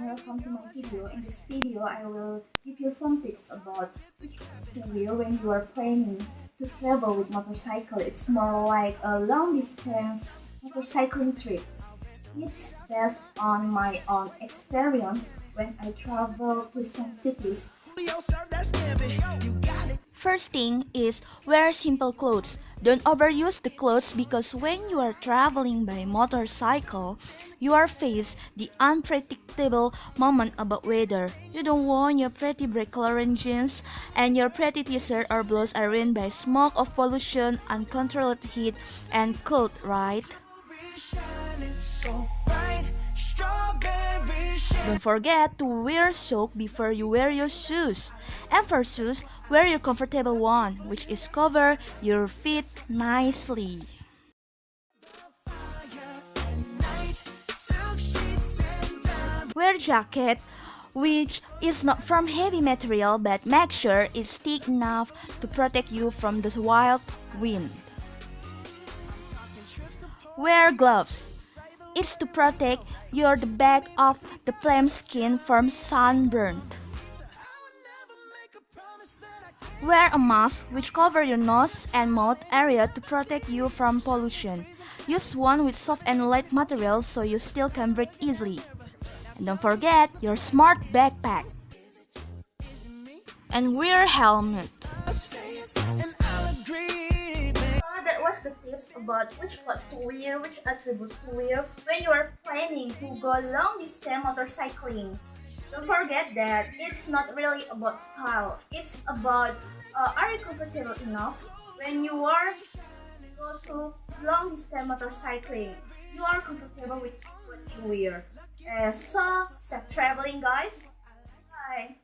welcome to my video. In this video, I will give you some tips about which clothes to wear when you are planning to travel with motorcycle. It's more like a long distance motorcycling trips. It's based on my own experience when I travel to some cities. First thing is wear simple clothes. Don't overuse the clothes because when you are traveling by motorcycle, you are faced the unpredictable moment about weather. You don't want your pretty bright color jeans and your pretty t-shirt or blouse are ruined by smoke of pollution, uncontrolled heat, and cold, right? Don't forget to wear sock before you wear your shoes. And for shoes, wear your comfortable one, which is cover your feet nicely. Wear jacket, which is not from heavy material but make sure it's thick enough to protect you from the wild wind. Wear gloves. It's to protect your the back of the flame skin from sunburn. Wear a mask which cover your nose and mouth area to protect you from pollution. Use one with soft and light material so you still can breathe easily. And don't forget your smart backpack. And wear helmet. That was the tips about which clothes to wear, which attributes to wear when you are planning to go long distance motorcycling. Don't forget that it's not really about style. It's about are you comfortable enough when you are go to long distance motorcycling. You are comfortable with what you wear. So safe traveling, guys. Bye.